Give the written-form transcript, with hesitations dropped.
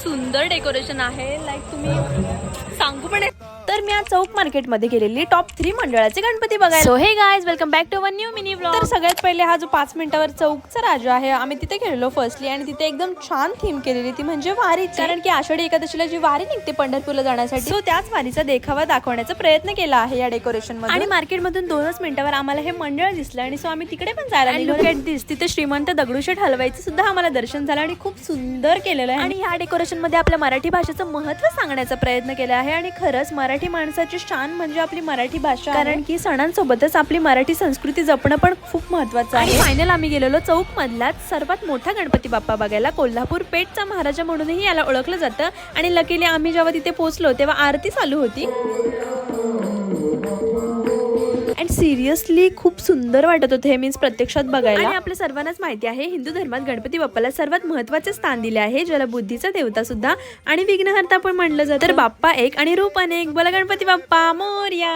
सुंदर डेकोरेशन आहे. लाईक तुम्ही सांगू पण तर मी आज चौक मार्केट मध्ये गेलेली टॉप 3 मंडळाचे गणपती बघायला. So hey guys, welcome back to one new mini vlog. तर सगळ्यात पहिले हा जो 5 मिनिटावर चौकचा राजा आहे, आम्ही तिथे गेलेलो फर्स्टली आणि तिथे एकदम छान थीम केलेली, ती म्हणजे वारीची. कारण की आषाढी एकादशीला जी वारी निघते पंढरपूरला जाण्यासाठी, सो त्याच वारीचा देखावा दाखवण्याचा प्रयत्न केला आहे या डेकोरेशन मध्ये. आणि मार्केटमधून 2च मिनिटावर आम्हाला हे मंडळ दिसलं आणि सो आम्ही तिकडे पण जायला निघालो. तिथे श्रीमंत दगडूशेठ हलवाईचं सुद्धा आम्हाला दर्शन झालं आणि खूप सुंदर केलेलं आहे. आणि या डेकोरेशन मध्ये आपल्या मराठी भाषेचं महत्त्व सांगण्याचा प्रयत्न केला आहे. आणि खरंच मराठी माणसाची शान म्हणजे आपली मराठी भाषा, कारण की सणांसोबतच आपली मराठी संस्कृती जपणं पण खूप महत्त्वाचं आहे. फायनल आम्ही गेलेलो चौक मधलाच सर्वात मोठा गणपती बाप्पा बघायला. कोल्हापूर पेठचा महाराजा म्हणूनही याला ओळखलं जातं. आणि लकीली आम्ही जेव्हा तिथे पोहोचलो तेव्हा आरती चालू होती. अँड सिरियसली खूप सुंदर वाटत होते हे मीन्स प्रत्यक्षात बघायला. आणि आपल्या सर्वांनाच माहिती आहे हिंदू धर्मात गणपती बाप्पाला सर्वात महत्त्वाचे स्थान दिले आहे, ज्याला बुद्धीचा देवता सुद्धा आणि विघ्नहर्ता पण म्हणलं जातं. तर बाप्पा एक आणि रूप अनेक, बोला गणपती बाप्पा मोरया.